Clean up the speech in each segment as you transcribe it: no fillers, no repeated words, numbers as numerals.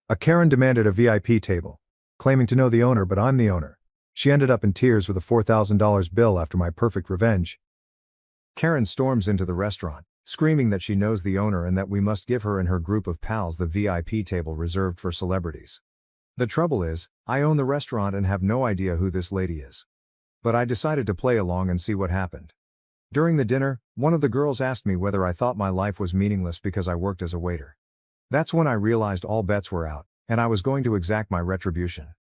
A Karen demanded a VIP table, claiming to know the owner, but I'm the owner. She ended up in tears with a $4,000 bill after my perfect revenge. Karen storms into the restaurant, screaming that she knows the owner and that we must give her and her group of pals the VIP table reserved for celebrities. The trouble is, I own the restaurant and have no idea who this lady is. But I decided to play along and see what happened. During the dinner, one of the girls asked me whether I thought my life was meaningless because I worked as a waiter. That's when I realized all bets were out, and I was going to exact my retribution.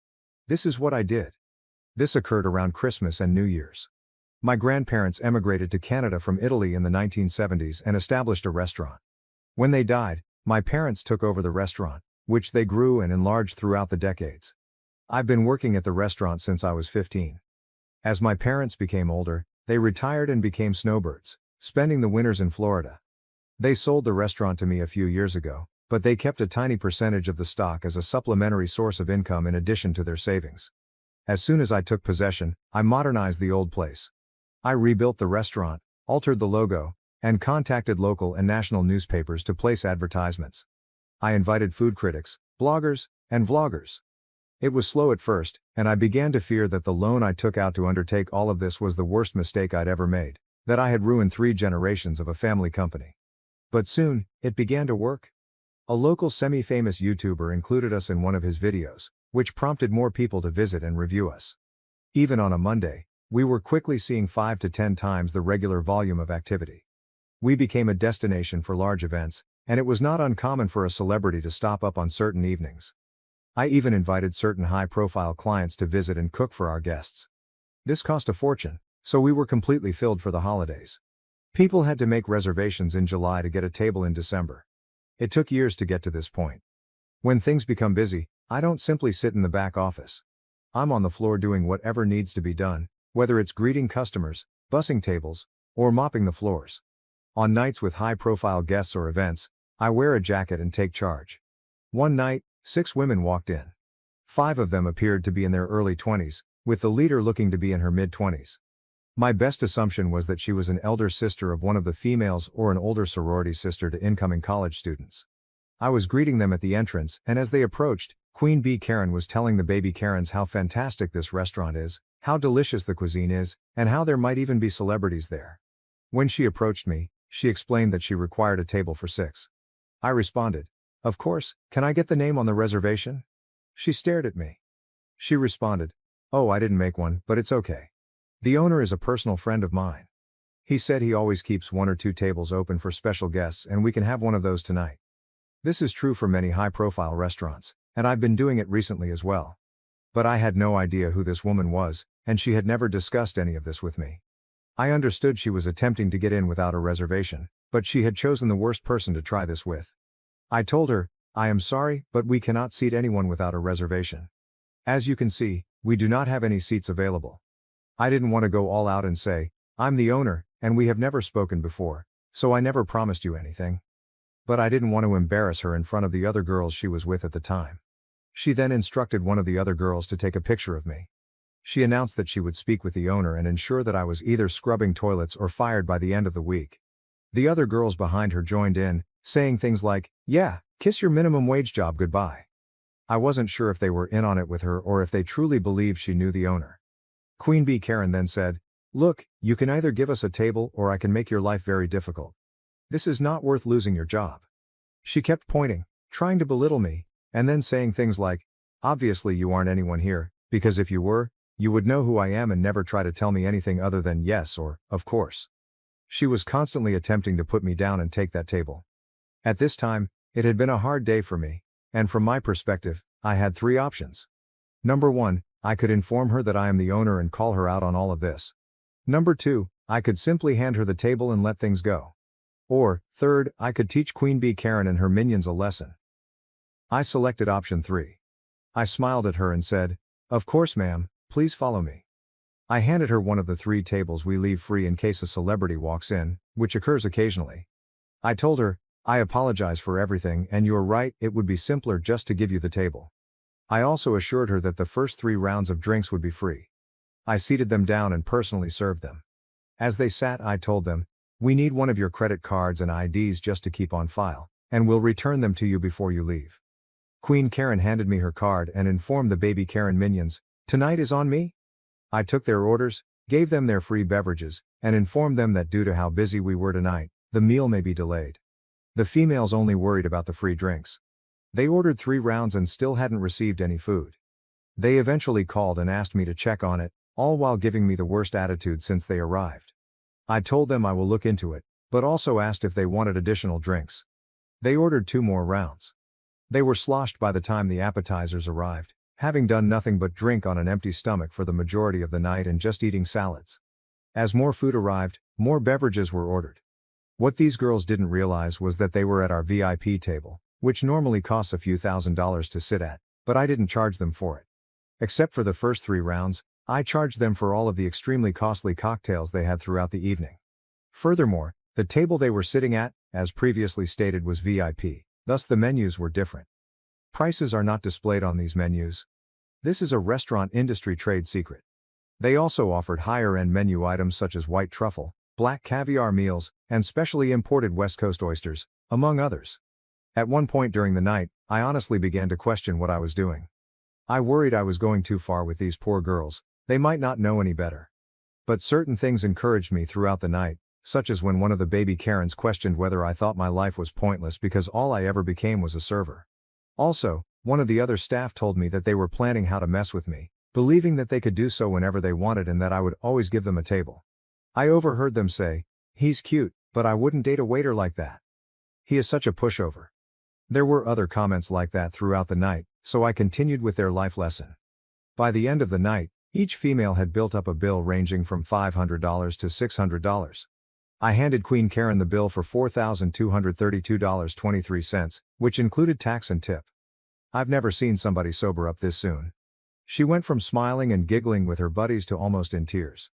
This is what I did. This occurred around Christmas and New Year's. My grandparents emigrated to Canada from Italy in the 1970s and established a restaurant. When they died, my parents took over the restaurant, which they grew and enlarged throughout the decades. I've been working at the restaurant since I was 15. As my parents became older, they retired and became snowbirds, spending the winters in Florida. They sold the restaurant to me a few years ago, but they kept a tiny percentage of the stock as a supplementary source of income in addition to their savings. As soon as I took possession, I modernized the old place. I rebuilt the restaurant, altered the logo, and contacted local and national newspapers to place advertisements. I invited food critics, bloggers, and vloggers. It was slow at first, and I began to fear that the loan I took out to undertake all of this was the worst mistake I'd ever made, that I had ruined 3 generations of a family company. But soon, it began to work. A local semi-famous YouTuber included us in one of his videos, which prompted more people to visit and review us. Even on a Monday, we were quickly seeing 5 to 10 times the regular volume of activity. We became a destination for large events, and it was not uncommon for a celebrity to stop up on certain evenings. I even invited certain high-profile clients to visit and cook for our guests. This cost a fortune, so we were completely filled for the holidays. People had to make reservations in July to get a table in December. It took years to get to this point. When things become busy, I don't simply sit in the back office. I'm on the floor doing whatever needs to be done, whether it's greeting customers, bussing tables, or mopping the floors. On nights with high-profile guests or events, I wear a jacket and take charge. One night, 6 women walked in. 5 of them appeared to be in their early 20s, with the leader looking to be in her mid-20s. My best assumption was that she was an elder sister of one of the females or an older sorority sister to incoming college students. I was greeting them at the entrance, and as they approached, Queen Bee Karen was telling the baby Karens how fantastic this restaurant is, how delicious the cuisine is, and how there might even be celebrities there. When she approached me, she explained that she required a table for 6. I responded, "Of course, can I get the name on the reservation?" She stared at me. She responded, "Oh, I didn't make one, but it's okay. The owner is a personal friend of mine. He said he always keeps 1 or 2 tables open for special guests and we can have one of those tonight." This is true for many high-profile restaurants, and I've been doing it recently as well. But I had no idea who this woman was, and she had never discussed any of this with me. I understood she was attempting to get in without a reservation, but she had chosen the worst person to try this with. I told her, "I am sorry, but we cannot seat anyone without a reservation. As you can see, we do not have any seats available." I didn't want to go all out and say, "I'm the owner, and we have never spoken before, so I never promised you anything." But I didn't want to embarrass her in front of the other girls she was with at the time. She then instructed one of the other girls to take a picture of me. She announced that she would speak with the owner and ensure that I was either scrubbing toilets or fired by the end of the week. The other girls behind her joined in, saying things like, "Yeah, kiss your minimum wage job goodbye." I wasn't sure if they were in on it with her or if they truly believed she knew the owner. Queen Bee Karen then said, "Look, you can either give us a table or I can make your life very difficult. This is not worth losing your job." She kept pointing, trying to belittle me, and then saying things like, "Obviously you aren't anyone here, because if you were, you would know who I am and never try to tell me anything other than yes or, of course." She was constantly attempting to put me down and take that table. At this time, it had been a hard day for me, and from my perspective, I had 3 options. Number 1, I could inform her that I am the owner and call her out on all of this. Number 2, I could simply hand her the table and let things go. Or, third, I could teach Queen Bee Karen and her minions a lesson. I selected option 3. I smiled at her and said, "Of course ma'am, please follow me." I handed her one of the 3 tables we leave free in case a celebrity walks in, which occurs occasionally. I told her, "I apologize for everything and you're right, it would be simpler just to give you the table." I also assured her that the first 3 rounds of drinks would be free. I seated them down and personally served them. As they sat, I told them, "We need one of your credit cards and IDs just to keep on file, and we'll return them to you before you leave." Queen Karen handed me her card and informed the baby Karen minions, "Tonight is on me?" I took their orders, gave them their free beverages, and informed them that due to how busy we were tonight, the meal may be delayed. The females only worried about the free drinks. They ordered 3 rounds and still hadn't received any food. They eventually called and asked me to check on it, all while giving me the worst attitude since they arrived. I told them I will look into it, but also asked if they wanted additional drinks. They ordered 2 more rounds. They were sloshed by the time the appetizers arrived, having done nothing but drink on an empty stomach for the majority of the night and just eating salads. As more food arrived, more beverages were ordered. What these girls didn't realize was that they were at our VIP table, which normally costs a few $1,000s to sit at, but I didn't charge them for it. Except for the first 3 rounds, I charged them for all of the extremely costly cocktails they had throughout the evening. Furthermore, the table they were sitting at, as previously stated, was VIP, thus the menus were different. Prices are not displayed on these menus. This is a restaurant industry trade secret. They also offered higher-end menu items such as white truffle, black caviar meals, and specially imported West Coast oysters, among others. At one point during the night, I honestly began to question what I was doing. I worried I was going too far with these poor girls, they might not know any better. But certain things encouraged me throughout the night, such as when one of the baby Karens questioned whether I thought my life was pointless because all I ever became was a server. Also, one of the other staff told me that they were planning how to mess with me, believing that they could do so whenever they wanted and that I would always give them a table. I overheard them say, "He's cute, but I wouldn't date a waiter like that. He is such a pushover." There were other comments like that throughout the night, so I continued with their life lesson. By the end of the night, each female had built up a bill ranging from $500 to $600. I handed Queen Karen the bill for $4,232.23, which included tax and tip. I've never seen somebody sober up this soon. She went from smiling and giggling with her buddies to almost in tears.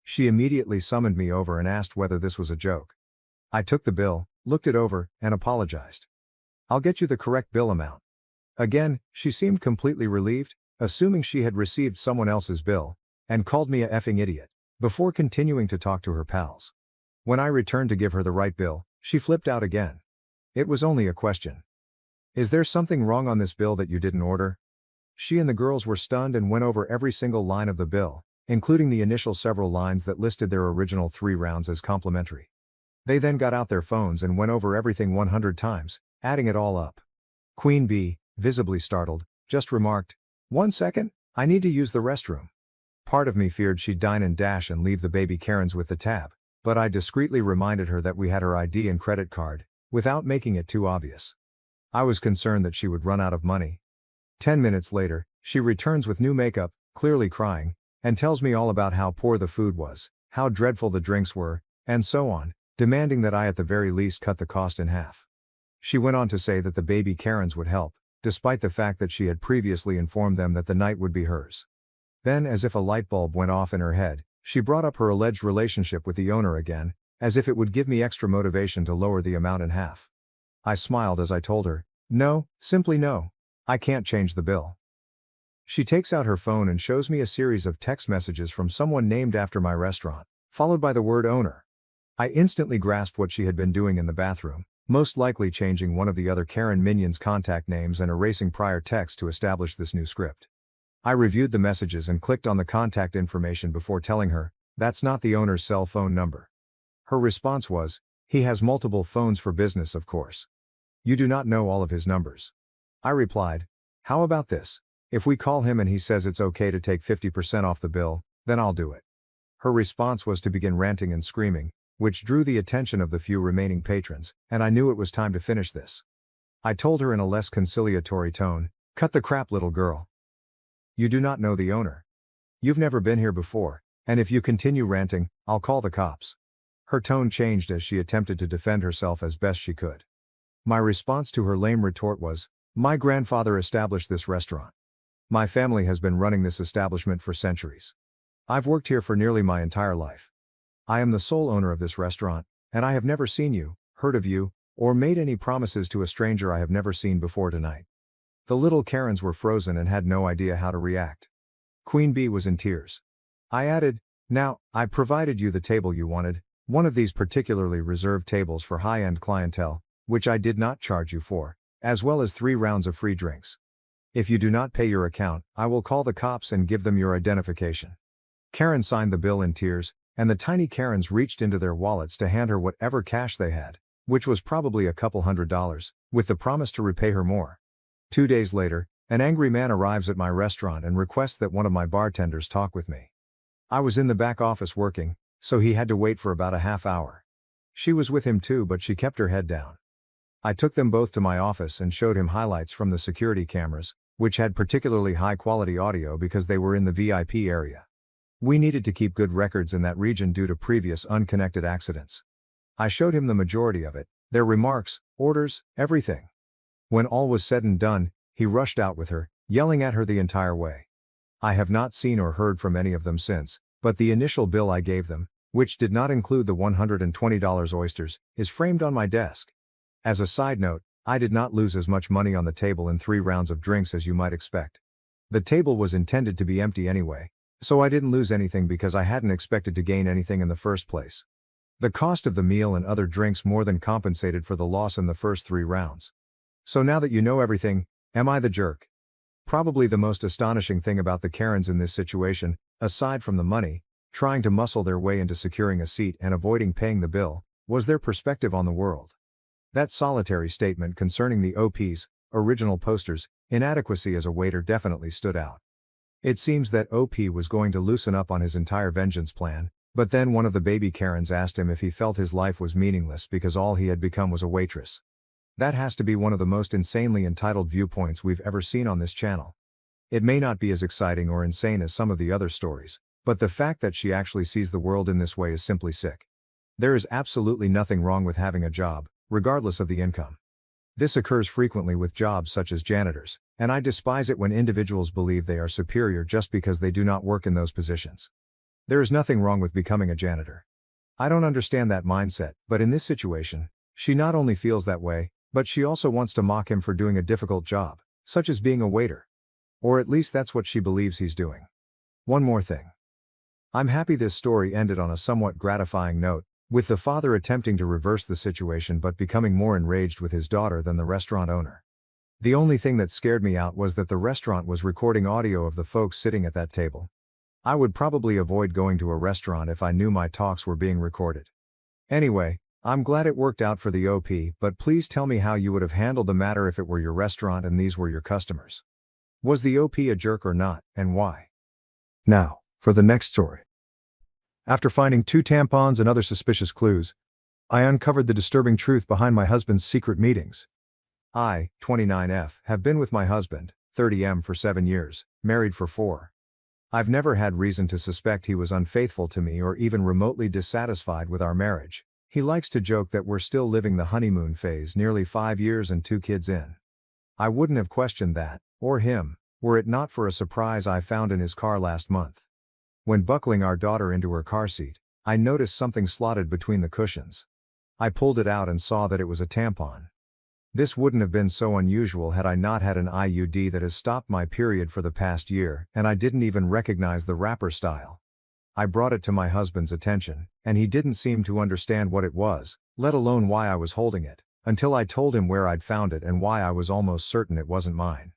She immediately summoned me over and asked whether this was a joke. I took the bill, looked it over, and apologized. "I'll get you the correct bill amount." Again, she seemed completely relieved, assuming she had received someone else's bill, and called me a effing idiot, before continuing to talk to her pals. When I returned to give her the right bill, she flipped out again. It was only a question. "Is there something wrong on this bill that you didn't order?" She and the girls were stunned and went over every single line of the bill, including the initial several lines that listed their original 3 rounds as complimentary. They then got out their phones and went over everything 100 times, adding it all up. Queen B, visibly startled, just remarked, "1 second, I need to use the restroom." Part of me feared she'd dine and dash and leave the baby Karens with the tab, but I discreetly reminded her that we had her ID and credit card, without making it too obvious. I was concerned that she would run out of money. 10 minutes later, she returns with new makeup, clearly crying, and tells me all about how poor the food was, how dreadful the drinks were, and so on, demanding that I at the very least cut the cost in half. She went on to say that the baby Karens would help, despite the fact that she had previously informed them that the night would be hers. Then, as if a light bulb went off in her head, she brought up her alleged relationship with the owner again, as if it would give me extra motivation to lower the amount in half. I smiled as I told her, "No, simply no. I can't change the bill." She takes out her phone and shows me a series of text messages from someone named after my restaurant, followed by the word owner. I instantly grasped what she had been doing in the bathroom, most likely changing one of the other Karen minions' contact names and erasing prior texts to establish this new script. I reviewed the messages and clicked on the contact information before telling her, "That's not the owner's cell phone number." Her response was, "He has multiple phones for business, of course. You do not know all of his numbers." I replied, "How about this? If we call him and he says it's okay to take 50% off the bill, then I'll do it." Her response was to begin ranting and screaming, which drew the attention of the few remaining patrons, and I knew it was time to finish this. I told her in a less conciliatory tone, "Cut the crap, little girl. You do not know the owner. You've never been here before, and if you continue ranting, I'll call the cops." Her tone changed as she attempted to defend herself as best she could. My response to her lame retort was, "My grandfather established this restaurant. My family has been running this establishment for centuries. I've worked here for nearly my entire life. I am the sole owner of this restaurant, and I have never seen you, heard of you, or made any promises to a stranger I have never seen before tonight." The little Karens were frozen and had no idea how to react. Queen B was in tears. I added, "Now, I provided you the table you wanted, one of these particularly reserved tables for high-end clientele, which I did not charge you for, as well as 3 rounds of free drinks. If you do not pay your account, I will call the cops and give them your identification. Karen signed the bill in tears, and the tiny Karens reached into their wallets to hand her whatever cash they had, which was probably a couple $100, with the promise to repay her more. 2 days later, an angry man arrives at my restaurant and requests that one of my bartenders talk with me. I was in the back office working, so he had to wait for about a half hour. She was with him too, but she kept her head down. I took them both to my office and showed him highlights from the security cameras, which had particularly high-quality audio because they were in the VIP area. We needed to keep good records in that region due to previous unconnected accidents. I showed him the majority of it, their remarks, orders, everything. When all was said and done, he rushed out with her, yelling at her the entire way. I have not seen or heard from any of them since, but the initial bill I gave them, which did not include the $120 oysters, is framed on my desk. As a side note, I did not lose as much money on the table in 3 rounds of drinks as you might expect. The table was intended to be empty anyway, so I didn't lose anything because I hadn't expected to gain anything in the first place. The cost of the meal and other drinks more than compensated for the loss in the first 3 rounds. So now that you know everything, am I the jerk? Probably the most astonishing thing about the Karens in this situation, aside from the money, trying to muscle their way into securing a seat and avoiding paying the bill, was their perspective on the world. That solitary statement concerning the OP's, original poster's, inadequacy as a waiter definitely stood out. It seems that OP was going to loosen up on his entire vengeance plan, but then one of the baby Karens asked him if he felt his life was meaningless because all he had become was a waitress. That has to be one of the most insanely entitled viewpoints we've ever seen on this channel. It may not be as exciting or insane as some of the other stories, but the fact that she actually sees the world in this way is simply sick. There is absolutely nothing wrong with having a job, regardless of the income. This occurs frequently with jobs such as janitors, and I despise it when individuals believe they are superior just because they do not work in those positions. There is nothing wrong with becoming a janitor. I don't understand that mindset, but in this situation, she not only feels that way, but she also wants to mock him for doing a difficult job, such as being a waiter. Or at least that's what she believes he's doing. One more thing. I'm happy this story ended on a somewhat gratifying note, with the father attempting to reverse the situation but becoming more enraged with his daughter than the restaurant owner. The only thing that scared me out was that the restaurant was recording audio of the folks sitting at that table. I would probably avoid going to a restaurant if I knew my talks were being recorded. Anyway, I'm glad it worked out for the OP, but please tell me how you would have handled the matter if it were your restaurant and these were your customers. Was the OP a jerk or not, and why? Now, for the next story. After finding 2 tampons and other suspicious clues, I uncovered the disturbing truth behind my husband's secret meetings. I, 29F, have been with my husband, 30M, for 7 years, married for 4. I've never had reason to suspect he was unfaithful to me or even remotely dissatisfied with our marriage. He likes to joke that we're still living the honeymoon phase nearly 5 years and 2 kids in. I wouldn't have questioned that, or him, were it not for a surprise I found in his car last month. When buckling our daughter into her car seat, I noticed something slotted between the cushions. I pulled it out and saw that it was a tampon. This wouldn't have been so unusual had I not had an IUD that has stopped my period for the past year, and I didn't even recognize the wrapper style. I brought it to my husband's attention, and he didn't seem to understand what it was, let alone why I was holding it, until I told him where I'd found it and why I was almost certain it wasn't mine.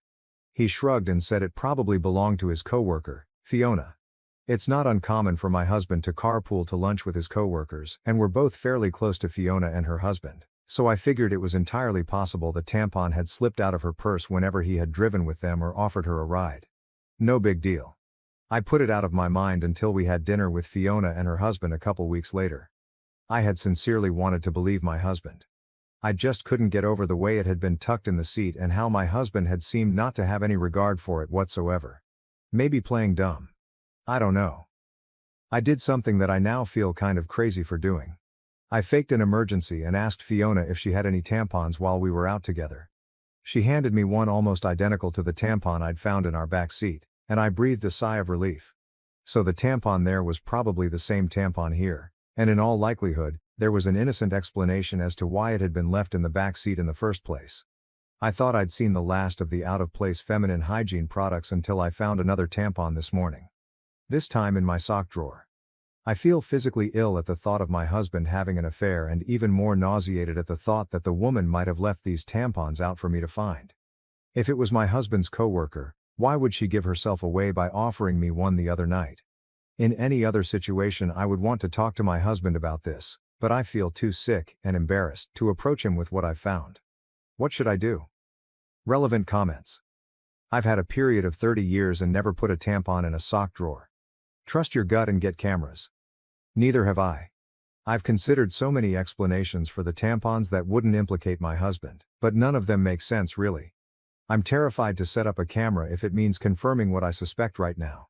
He shrugged and said it probably belonged to his coworker, Fiona. It's not uncommon for my husband to carpool to lunch with his coworkers, and we're both fairly close to Fiona and her husband, so I figured it was entirely possible the tampon had slipped out of her purse whenever he had driven with them or offered her a ride. No big deal. I put it out of my mind until we had dinner with Fiona and her husband a couple weeks later. I had sincerely wanted to believe my husband. I just couldn't get over the way it had been tucked in the seat and how my husband had seemed not to have any regard for it whatsoever. Maybe playing dumb. I don't know. I did something that I now feel kind of crazy for doing. I faked an emergency and asked Fiona if she had any tampons while we were out together. She handed me one almost identical to the tampon I'd found in our back seat, and I breathed a sigh of relief. So the tampon there was probably the same tampon here, and in all likelihood, there was an innocent explanation as to why it had been left in the back seat in the first place. I thought I'd seen the last of the out-of-place feminine hygiene products until I found another tampon this morning. This time in my sock drawer. I feel physically ill at the thought of my husband having an affair and even more nauseated at the thought that the woman might have left these tampons out for me to find. If it was my husband's coworker, why would she give herself away by offering me one the other night? In any other situation I would want to talk to my husband about this, but I feel too sick and embarrassed to approach him with what I've found. What should I do? Relevant comments. I've had a period of 30 years and never put a tampon in a sock drawer. Trust your gut and get cameras. Neither have I. I've considered so many explanations for the tampons that wouldn't implicate my husband, but none of them make sense really. I'm terrified to set up a camera if it means confirming what I suspect right now.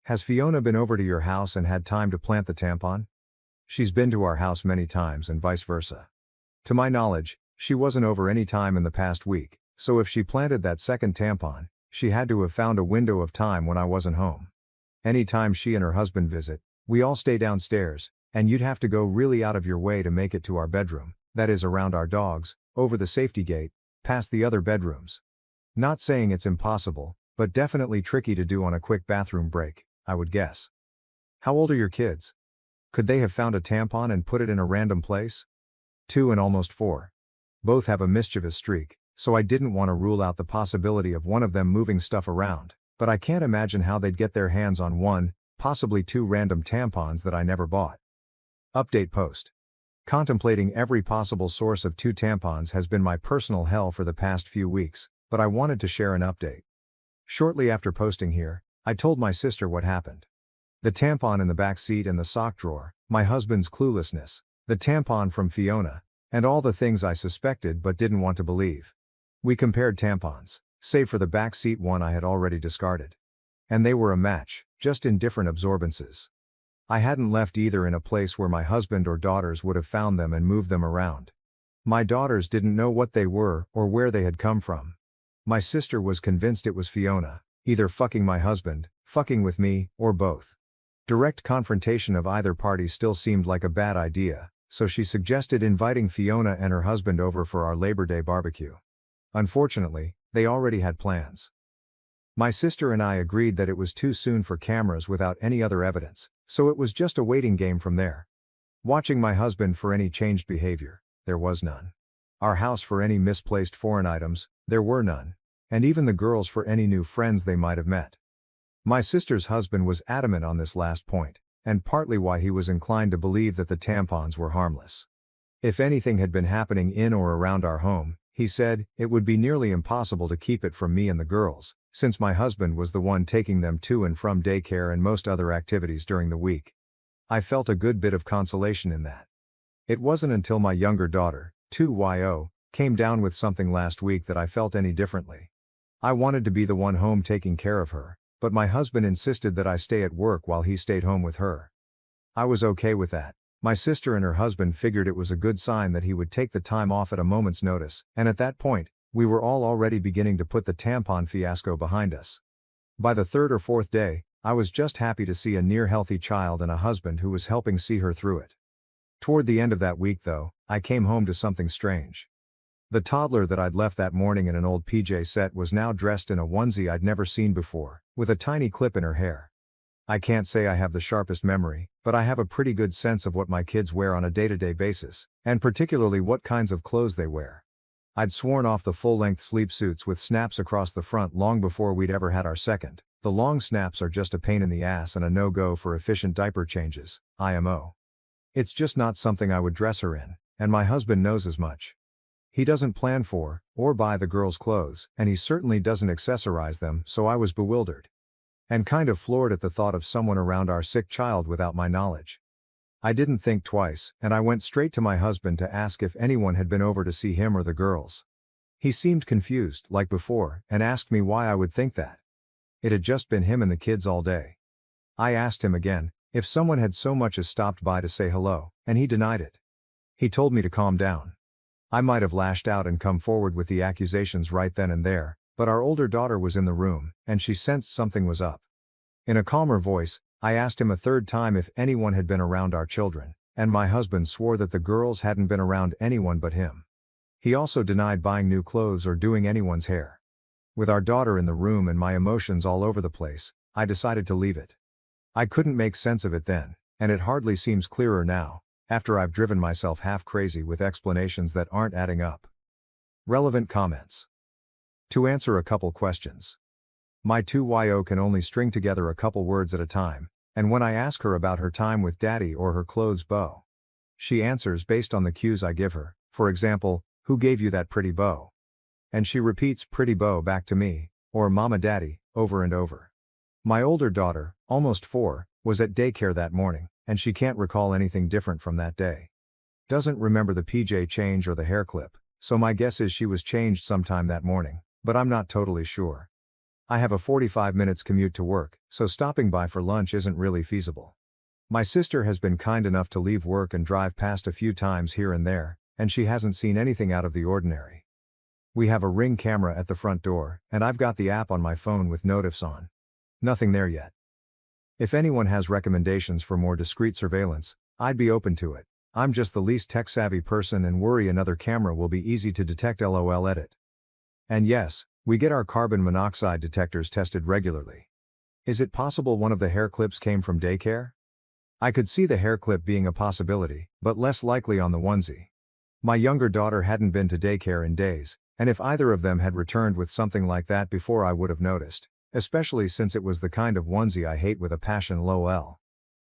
Has Fiona been over to your house and had time to plant the tampon? She's been to our house many times and vice versa. To my knowledge, she wasn't over any time in the past week, so if she planted that second tampon, she had to have found a window of time when I wasn't home. Anytime she and her husband visit, we all stay downstairs, and you'd have to go really out of your way to make it to our bedroom, that is around our dogs, over the safety gate, past the other bedrooms. Not saying it's impossible, but definitely tricky to do on a quick bathroom break, I would guess. How old are your kids? Could they have found a tampon and put it in a random place? 2 and almost 4. Both have a mischievous streak, so I didn't want to rule out the possibility of one of them moving stuff around, but I can't imagine how they'd get their hands on 1, possibly 2 random tampons that I never bought. Update post. Contemplating every possible source of 2 tampons has been my personal hell for the past few weeks, but I wanted to share an update. Shortly after posting here, I told my sister what happened. The tampon in the back seat and the sock drawer, my husband's cluelessness, the tampon from Fiona, and all the things I suspected but didn't want to believe. We compared tampons, save for the back seat one I had already discarded. And they were a match, just in different absorbences. I hadn't left either in a place where my husband or daughters would have found them and moved them around. My daughters didn't know what they were or where they had come from. My sister was convinced it was Fiona, either fucking my husband, fucking with me, or both. Direct confrontation of either party still seemed like a bad idea, so she suggested inviting Fiona and her husband over for our Labor Day barbecue. Unfortunately, they already had plans. My sister and I agreed that it was too soon for cameras without any other evidence, so it was just a waiting game from there. Watching my husband for any changed behavior, there was none. Our house for any misplaced foreign items, there were none. And even the girls for any new friends they might have met. My sister's husband was adamant on this last point, and partly why he was inclined to believe that the tampons were harmless. If anything had been happening in or around our home, he said, it would be nearly impossible to keep it from me and the girls, since my husband was the one taking them to and from daycare and most other activities during the week. I felt a good bit of consolation in that. It wasn't until my younger daughter, 2yo, came down with something last week that I felt any differently. I wanted to be the one home taking care of her, but my husband insisted that I stay at work while he stayed home with her. I was okay with that. My sister and her husband figured it was a good sign that he would take the time off at a moment's notice, and at that point, we were all already beginning to put the tampon fiasco behind us. By the 3rd or 4th day, I was just happy to see a near-healthy child and a husband who was helping see her through it. Toward the end of that week though, I came home to something strange. The toddler that I'd left that morning in an old PJ set was now dressed in a onesie I'd never seen before, with a tiny clip in her hair. I can't say I have the sharpest memory, but I have a pretty good sense of what my kids wear on a day-to-day basis, and particularly what kinds of clothes they wear. I'd sworn off the full-length sleep suits with snaps across the front long before we'd ever had our second. The long snaps are just a pain in the ass and a no-go for efficient diaper changes, IMO. It's just not something I would dress her in, and my husband knows as much. He doesn't plan for, or buy the girls' clothes, and he certainly doesn't accessorize them, so I was bewildered. And kind of floored at the thought of someone around our sick child without my knowledge. I didn't think twice, and I went straight to my husband to ask if anyone had been over to see him or the girls. He seemed confused, like before, and asked me why I would think that. It had just been him and the kids all day. I asked him again, if someone had so much as stopped by to say hello, and he denied it. He told me to calm down. I might have lashed out and come forward with the accusations right then and there, but our older daughter was in the room, and she sensed something was up. In a calmer voice, I asked him a 3rd time if anyone had been around our children, and my husband swore that the girls hadn't been around anyone but him. He also denied buying new clothes or doing anyone's hair. With our daughter in the room and my emotions all over the place, I decided to leave it. I couldn't make sense of it then, and it hardly seems clearer now, after I've driven myself half crazy with explanations that aren't adding up. Relevant comments. To answer a couple questions. My 2yo can only string together a couple words at a time, and when I ask her about her time with daddy or her clothes bow, she answers based on the cues I give her, for example, who gave you that pretty bow? And she repeats pretty bow back to me, or mama daddy, over and over. My older daughter, almost 4, was at daycare that morning, and she can't recall anything different from that day. Doesn't remember the PJ change or the hair clip, so my guess is she was changed sometime that morning, but I'm not totally sure. I have a 45 minutes commute to work, so stopping by for lunch isn't really feasible. My sister has been kind enough to leave work and drive past a few times here and there, and she hasn't seen anything out of the ordinary. We have a Ring camera at the front door, and I've got the app on my phone with notifs on. Nothing there yet. If anyone has recommendations for more discreet surveillance, I'd be open to it. I'm just the least tech-savvy person and worry another camera will be easy to detect. LOL edit. And yes, we get our carbon monoxide detectors tested regularly. Is it possible one of the hair clips came from daycare? I could see the hair clip being a possibility, but less likely on the onesie. My younger daughter hadn't been to daycare in days, and if either of them had returned with something like that before I would have noticed, especially since it was the kind of onesie I hate with a passion. LOL.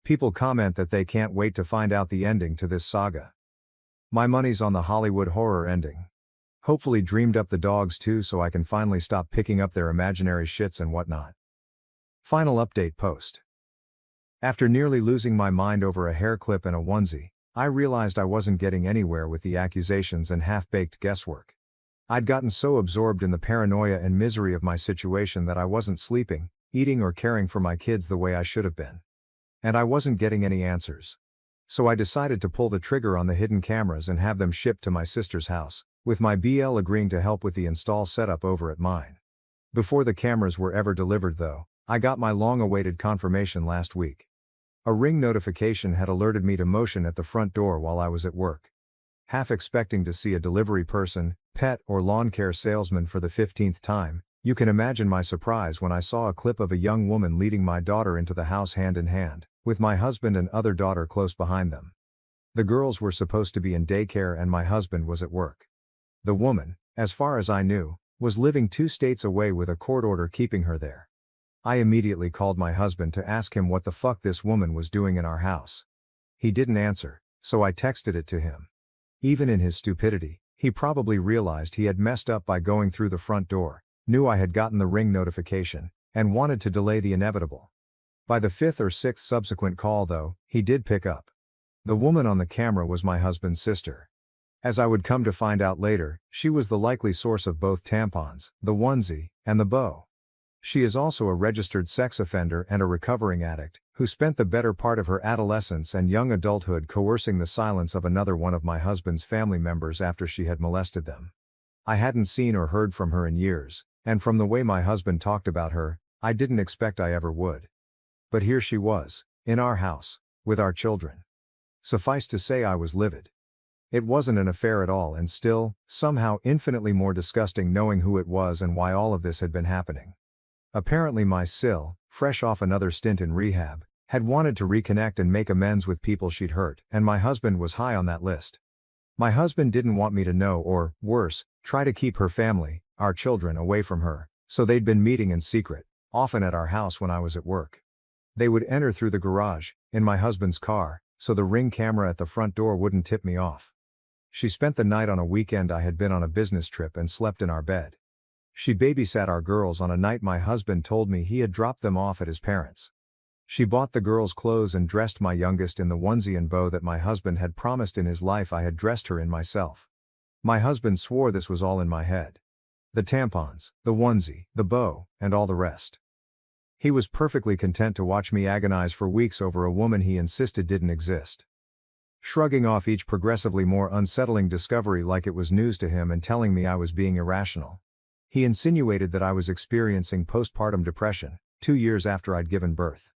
People comment that they can't wait to find out the ending to this saga. My money's on the Hollywood horror ending. Hopefully dreamed up the dogs too so I can finally stop picking up their imaginary shits and whatnot. Final update post. After nearly losing my mind over a hair clip and a onesie, I realized I wasn't getting anywhere with the accusations and half-baked guesswork. I'd gotten so absorbed in the paranoia and misery of my situation that I wasn't sleeping, eating or caring for my kids the way I should have been. And I wasn't getting any answers. So I decided to pull the trigger on the hidden cameras and have them shipped to my sister's house, with my BL agreeing to help with the install setup over at mine. Before the cameras were ever delivered though, I got my long-awaited confirmation last week. A Ring notification had alerted me to motion at the front door while I was at work. Half expecting to see a delivery person, pet or lawn care salesman for the 15th time, you can imagine my surprise when I saw a clip of a young woman leading my daughter into the house hand in hand, with my husband and other daughter close behind them. The girls were supposed to be in daycare and my husband was at work. The woman, as far as I knew, was living 2 states away with a court order keeping her there. I immediately called my husband to ask him what the fuck this woman was doing in our house. He didn't answer, so I texted it to him. Even in his stupidity, he probably realized he had messed up by going through the front door, knew I had gotten the Ring notification, and wanted to delay the inevitable. By the 5th or 6th subsequent call though, he did pick up. The woman on the camera was my husband's sister. As I would come to find out later, she was the likely source of both tampons, the onesie, and the bow. She is also a registered sex offender and a recovering addict, who spent the better part of her adolescence and young adulthood coercing the silence of another one of my husband's family members after she had molested them. I hadn't seen or heard from her in years, and from the way my husband talked about her, I didn't expect I ever would. But here she was, in our house, with our children. Suffice to say I was livid. It wasn't an affair at all and still, somehow infinitely more disgusting knowing who it was and why all of this had been happening. Apparently my Sil, fresh off another stint in rehab, had wanted to reconnect and make amends with people she'd hurt, and my husband was high on that list. My husband didn't want me to know or, worse, try to keep her family, our children, away from her, so they'd been meeting in secret, often at our house when I was at work. They would enter through the garage, in my husband's car, so the Ring camera at the front door wouldn't tip me off. She spent the night on a weekend I had been on a business trip and slept in our bed. She babysat our girls on a night my husband told me he had dropped them off at his parents'. She bought the girls clothes and dressed my youngest in the onesie and bow that my husband had promised in his life I had dressed her in myself. My husband swore this was all in my head. The tampons, the onesie, the bow, and all the rest. He was perfectly content to watch me agonize for weeks over a woman he insisted didn't exist. Shrugging off each progressively more unsettling discovery like it was news to him and telling me I was being irrational. He insinuated that I was experiencing postpartum depression, 2 years after I'd given birth.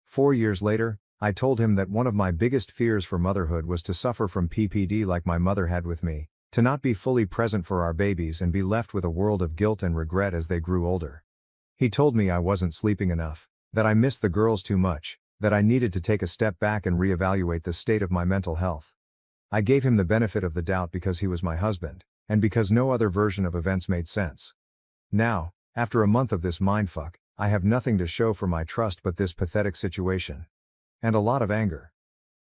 4 years later, I told him that one of my biggest fears for motherhood was to suffer from PPD like my mother had with me, to not be fully present for our babies and be left with a world of guilt and regret as they grew older. He told me I wasn't sleeping enough, that I missed the girls too much, that I needed to take a step back and reevaluate the state of my mental health. I gave him the benefit of the doubt because he was my husband, and because no other version of events made sense. Now, after a month of this mindfuck, I have nothing to show for my trust but this pathetic situation. And a lot of anger.